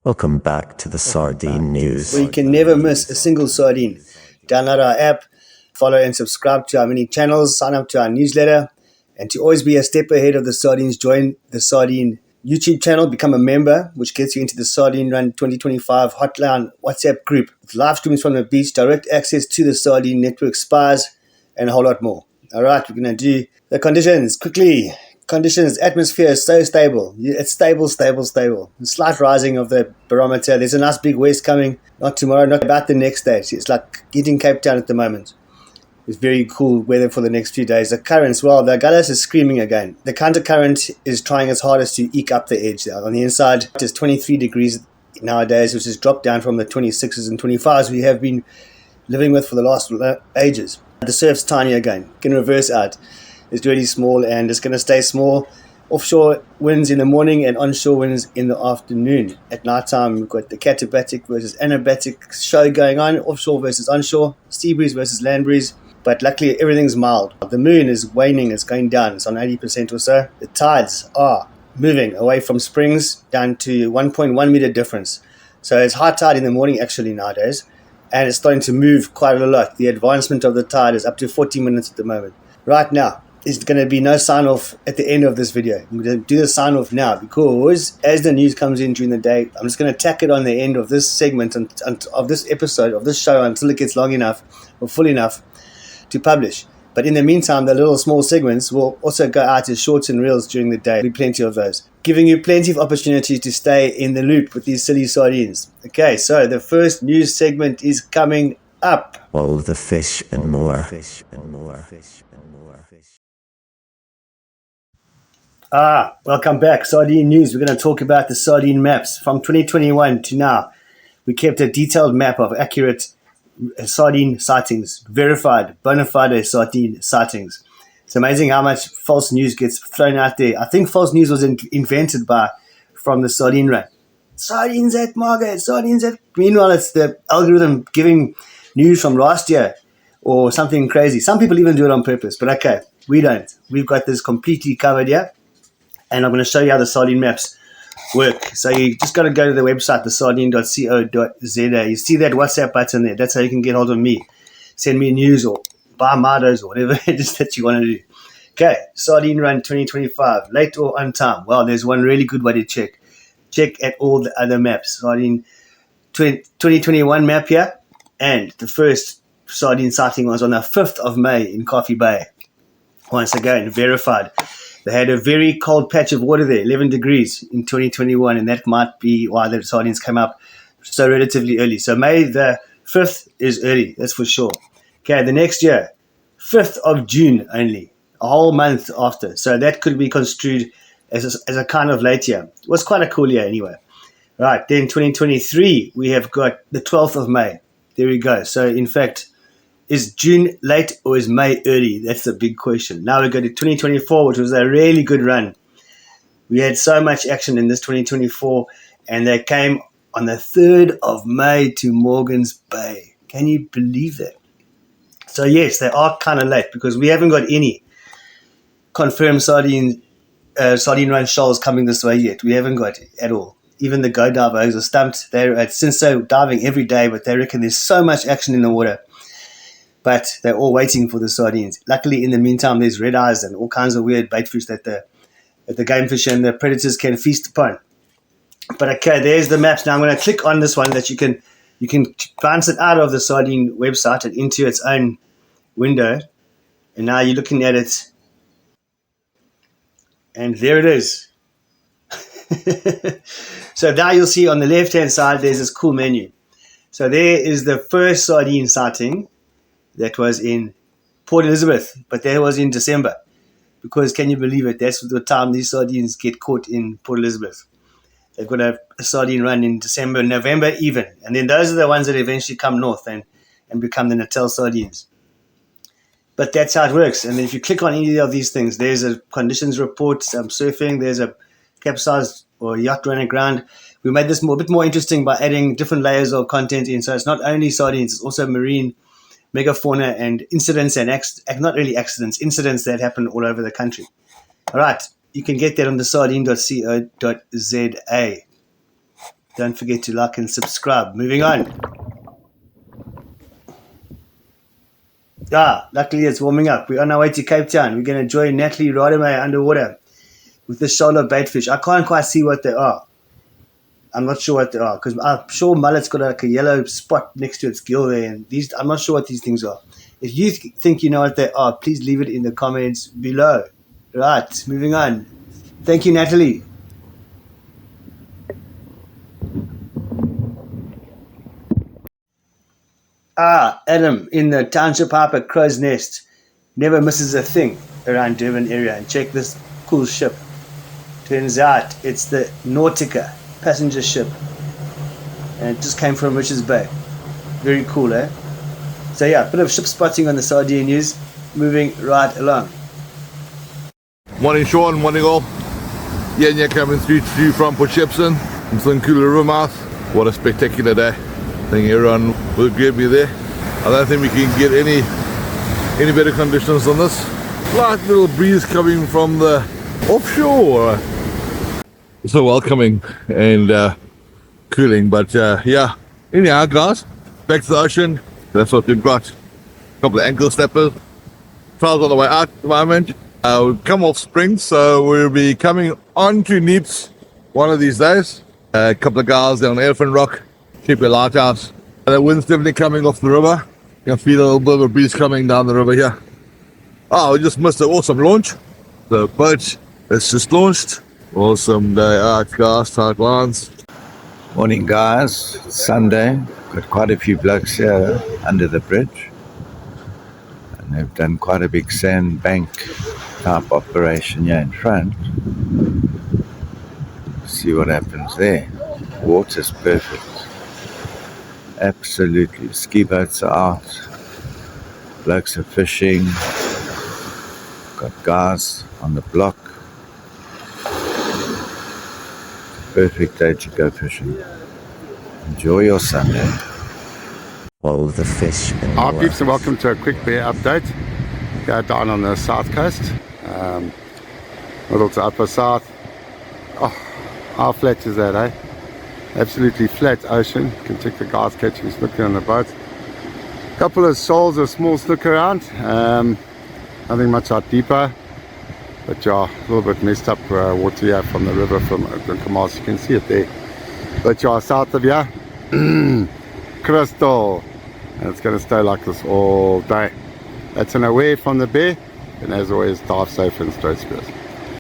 Welcome back to the Sardine News, where you can never miss a single sardine. Download our app, follow and subscribe to our many channels, sign up to our newsletter, and to always be a step ahead of the sardines, join the Sardine YouTube channel, become a member, which gets you into the Sardine Run 2025 hotline WhatsApp group with live streams from the beach, direct access to the Sardine Network spies, and a whole lot more. All right, we're going to do the conditions quickly. Conditions, atmosphere is so stable. It's stable. A slight rising of the barometer. There's a nice big west coming, not tomorrow, not about the next day. It's like getting Cape Town at the moment. It's very cool weather for the next few days. The currents, well, the Gallus is screaming again. The counter current is trying its hardest to eke up the edge. On the inside, it is 23 degrees nowadays, which has dropped down from the 26s and 25s we have been living with for the last ages. The surf's tiny again. Can reverse out. It's really small and it's going to stay small. Offshore winds in the morning and onshore winds in the afternoon. At night time, we've got the katabatic versus anabatic show going on. Offshore versus onshore. Sea breeze versus land breeze. But luckily, everything's mild. The moon is waning. It's going down. It's on 80% or so. The tides are moving away from springs down to 1.1 meter difference. So it's high tide in the morning actually nowadays. And it's starting to move quite a lot. The advancement of the tide is up to 40 minutes at the moment. Right now, there's going to be no sign-off at the end of this video. I'm going to do the sign-off now because as the news comes in during the day, I'm just going to tack it on the end of this segment of this episode, of this show until it gets long enough or full enough to publish. But in the meantime, the little small segments will also go out as shorts and reels during the day. There'll be plenty of those, giving you plenty of opportunities to stay in the loop with these silly sardines. Okay, so the first news segment is coming up. all the fish and more. Welcome back. Sardine News. We're going to talk about the sardine maps from 2021 to now. We kept a detailed map of accurate sardine sightings, verified, bona fide sardine sightings. It's amazing how much false news gets thrown out there. I think false news was invented from the Sardine Run. Sardines at Margate, sardines at... Meanwhile, it's the algorithm giving news from last year or something crazy. Some people even do it on purpose, but okay, we don't. We've got this completely covered here. And I'm going to show you how the sardine maps work. So you just got to go to the website, thesardine.co.za. You see that WhatsApp button there. That's how you can get hold of me. Send me news or buy Mardos or whatever it is that you want to do. Okay, Sardine Run 2025, late or on time? Well, there's one really good way to check. Check at all the other maps. Sardine 2021 map here. And the first sardine sighting was on the 5th of May in Coffee Bay. Once again, verified. They had a very cold patch of water there, 11 degrees in 2021, and that might be why the sardines came up so relatively early. So May the 5th is early, that's for sure. Okay, the next year, 5th of June only, a whole month after. So that could be construed as a kind of late year. It was quite a cool year anyway. Right, then 2023, we have got the 12th of May. There we go. So in fact, is June late or is May early? That's the big question. Now we go to 2024, which was a really good run. We had so much action in this 2024, and they came on the 3rd of May to Morgan's Bay. Can you believe that? So yes, they are kind of late because we haven't got any confirmed sardine run shoals coming this way yet. We haven't got it at all. Even the go divers are stumped. They're at Cinso diving every day, but they reckon there's so much action in the water. But they're all waiting for the sardines. Luckily, in the meantime, there's red eyes and all kinds of weird bait fish that the game fish and the predators can feast upon. But okay, there's the maps. Now I'm going to click on this one that you can bounce it out of the sardine website and into its own window. And now you're looking at it. And there it is. So now you'll see on the left-hand side, there's this cool menu. So there is the first sardine sighting. That was in Port Elizabeth, but that was in December. Because can you believe it? That's the time these sardines get caught in Port Elizabeth. They've got a sardine run in December, November even. And then those are the ones that eventually come north and become the Natal sardines. But that's how it works. And then if you click on any of these things, there's a conditions report, surfing, there's a capsized or yacht run aground. We made this a bit more interesting by adding different layers of content in. So it's not only sardines, it's also marine megafauna and incidents and not really accidents, incidents that happen all over the country. All right, you can get that on the sardine.co.za. Don't forget to like and subscribe. Moving on. Luckily it's warming up. We're on our way to Cape Town. We're going to join Natalie Rademacher underwater with the shoulder baitfish. I can't quite see what they are. I'm not sure what they are because I'm sure mullet's got like a yellow spot next to its gill there. And these, I'm not sure what these things are. If you think you know what they are, please leave it in the comments below. Right, moving on. Thank you, Natalie. Adam in the township hyper Crow's Nest never misses a thing around Durban area. And check this cool ship. Turns out it's the Nautica passenger ship. And it just came from Richards Bay. Very cool, eh? So yeah, a bit of ship spotting on the Sardine news. Moving right along. Morning Sean, morning all. Yeah, coming through from Port Shepstone from Slinkula River mouth. What a spectacular day. I think everyone will agree with me there. I don't think we can get any better conditions than this. Light little breeze coming from the offshore. So welcoming and cooling, but yeah. Anyhow guys, back to the ocean. That's what we've got. A couple of ankle snappers. Trials on the way out at the moment. We've come off spring, so we'll be coming on to Neeps one of these days. A couple of guys down Elephant Rock, Sheepy Lighthouse. And the wind's definitely coming off the river. You can feel a little bit of a breeze coming down the river here. We just missed an awesome launch. The boat has just launched. Awesome day out, guys, tight lines. Morning guys, Sunday. Got quite a few blokes here under the bridge. And they've done quite a big sandbank type operation here in front. See what happens there. Water's perfect. Absolutely. Ski boats are out. Blokes are fishing. Got guys on the block. Perfect day to go fishing. Enjoy your Sunday. All the fish and Hi more. peeps, and welcome to a quick bear update. Go down on the south coast, middle to upper south. How flat is that, eh? Absolutely flat ocean. You can check the guys catching snooker on the boat. Couple of shoals of small snooker around. Nothing much out deeper, but yeah, a little bit messed up water here from the river from Kamas. You can see it there. But yeah, south of here, crystal. And it's going to stay like this all day. That's an away from the bay, and as always, dive safe and straight spears.